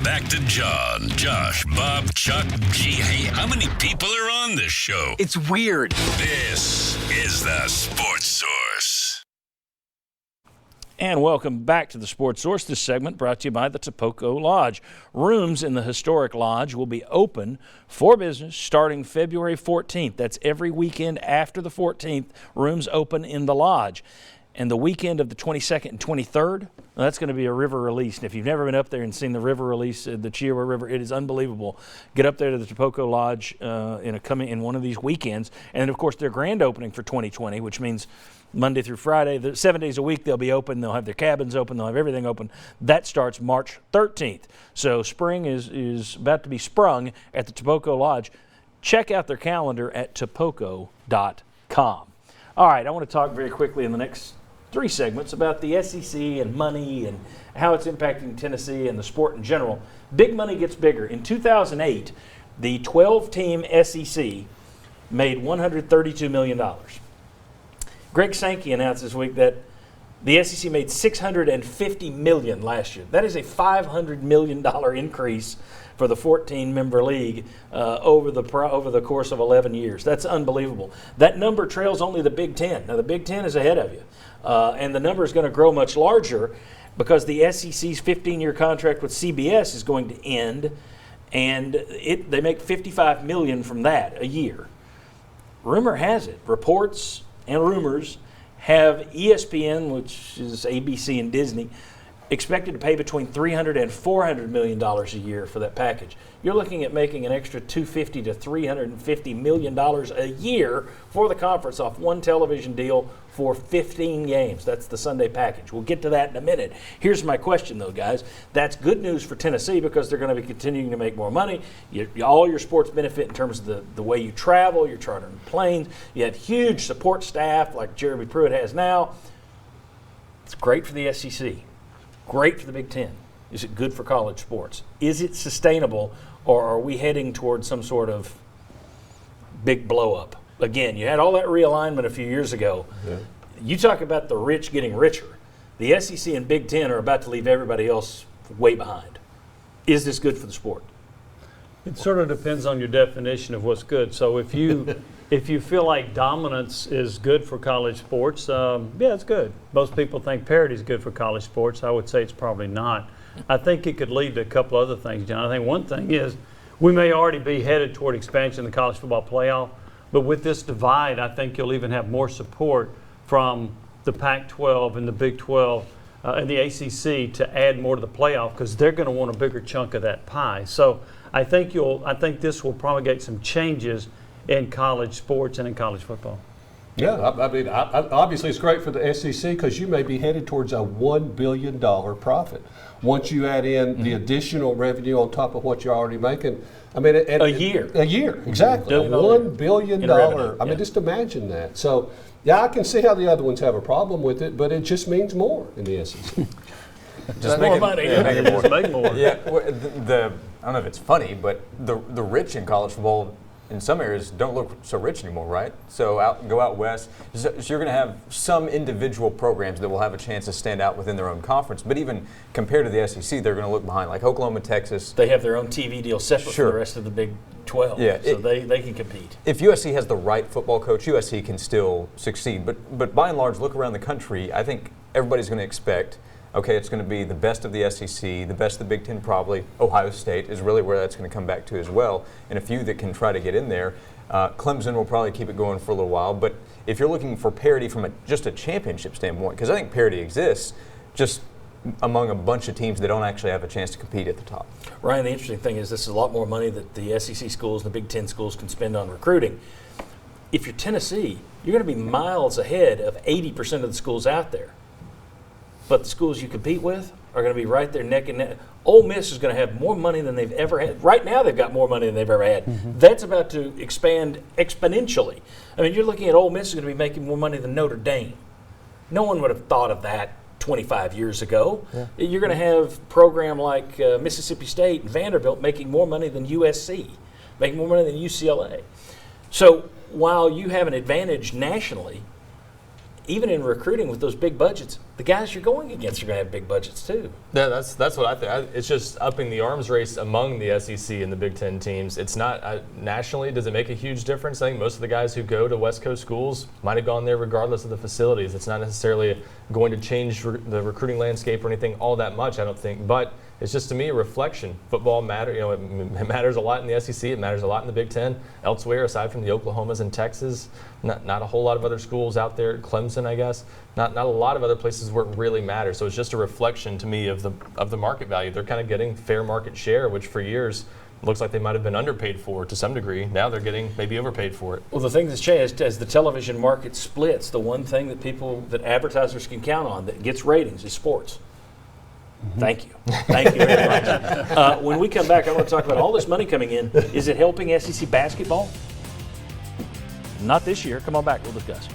Now back to John, Josh, Bob, Chuck, G. Hey, how many people are on this show? It's weird. This is the Sports Source. And welcome back to the Sports Source. This segment brought to you by the Topoco Lodge. Rooms in the historic lodge will be open for business starting February 14th. That's every weekend after the 14th, rooms open in the lodge. And the weekend of the 22nd and 23rd, that's going to be a river release. And if you've never been up there and seen the river release, the Chihuahua River, it is unbelievable. Get up there to the Topoco Lodge in one of these weekends. And, of course, their grand opening for 2020, which means Monday through Friday, 7 days a week they'll be open. They'll have their cabins open. They'll have everything open. That starts March 13th. So spring is about to be sprung at the Topoco Lodge. Check out their calendar at topoco.com. All right, I want to talk very quickly in the next 3 segments about the SEC and money and how it's impacting Tennessee and the sport in general. Big money gets bigger. In 2008, the 12-team SEC made $132 million. Greg Sankey announced this week that the SEC made $650 million last year. That is a $500 million increase for the 14-member league over the course of 11 years. That's unbelievable. That number trails only the Big Ten. Now, the Big Ten is ahead of you, and the number is going to grow much larger because the SEC's 15-year contract with CBS is going to end, and they make $55 million from that a year. Rumor has it, reports and rumors have ESPN, which is ABC and Disney, expected to pay between $300 and $400 million a year for that package. You're looking at making an extra $250 to $350 million a year for the conference off one television deal for 15 games. That's the Sunday package. We'll get to that in a minute. Here's my question, though, guys. That's good news for Tennessee because they're going to be continuing to make more money. All your sports benefit in terms of the way you travel, you're chartering planes. You have huge support staff like Jeremy Pruitt has now. It's great for the SEC. Great for the Big Ten. Is it good for college sports? Is it sustainable, or are we heading towards some sort of big blow-up? Again, you had all that realignment a few years ago. Yeah. You talk about the rich getting richer. The SEC and Big Ten are about to leave everybody else way behind. Is this good for the sport? It sort of depends on your definition of what's good. So if you feel like dominance is good for college sports, yeah, it's good. Most people think parity is good for college sports. I would say it's probably not. I think it could lead to a couple other things, John. I think one thing is we may already be headed toward expansion of the college football playoff, but with this divide, I think you'll even have more support from the Pac-12 and the Big 12 and the ACC to add more to the playoff because they're going to want a bigger chunk of that pie. So I think this will promulgate some changes in college sports and in college football. Yeah, I mean, obviously it's great for the SEC because you may be headed towards a $1 billion profit once you add in the additional revenue on top of what you're already making. I mean, a year, exactly. $1 billion. I mean, just imagine that. So, yeah, I can see how the other ones have a problem with it, but it just means more in the SEC. Just more money. Just make more. Yeah, I don't know if it's funny, but the rich in college football in some areas don't look so rich anymore, right? So go out west. So you're going to have some individual programs that will have a chance to stand out within their own conference. But even compared to the SEC, they're going to look behind, like Oklahoma, Texas. They have their own TV deal separate from the rest of the Big 12, so they can compete. If USC has the right football coach, USC can still succeed. But by and large, look around the country, I think everybody's going to expect, okay, it's going to be the best of the SEC, the best of the Big Ten probably. Ohio State is really where that's going to come back to as well, and a few that can try to get in there. Clemson will probably keep it going for a little while, but if you're looking for parity from just a championship standpoint, because I think parity exists just among a bunch of teams that don't actually have a chance to compete at the top. Ryan, the interesting thing is this is a lot more money that the SEC schools and the Big Ten schools can spend on recruiting. If you're Tennessee, you're going to be miles ahead of 80% of the schools out there. But the schools you compete with are going to be right there neck and neck. Ole Miss is going to have more money than they've ever had. Right now they've got more money than they've ever had. Mm-hmm. That's about to expand exponentially. I mean, you're looking at Ole Miss is going to be making more money than Notre Dame. No one would have thought of that 25 years ago. Yeah. You're going to have a program like Mississippi State and Vanderbilt making more money than USC, making more money than UCLA. So while you have an advantage nationally, even in recruiting with those big budgets, the guys you're going against are going to have big budgets too. Yeah, that's what I think. It's just upping the arms race among the SEC and the Big Ten teams. It's not nationally. Does it make a huge difference? I think most of the guys who go to West Coast schools might have gone there regardless of the facilities. It's not necessarily going to change the recruiting landscape or anything all that much, I don't think. But it's just, to me, a reflection. Football matters. It matters a lot in the SEC. It matters a lot in the Big Ten. Elsewhere, aside from the Oklahomas and Texas, not a whole lot of other schools out there. Clemson, I guess. Not a lot of other places where it really matters. So it's just a reflection to me of the market value. They're kind of getting fair market share, which for years looks like they might have been underpaid for to some degree. Now they're getting maybe overpaid for it. Well, the thing that's changed as the television market splits, the one thing that advertisers can count on that gets ratings is sports. Thank you. Thank you very much. When we come back, I want to talk about all this money coming in. Is it helping SEC basketball? Not this year. Come on back. We'll discuss.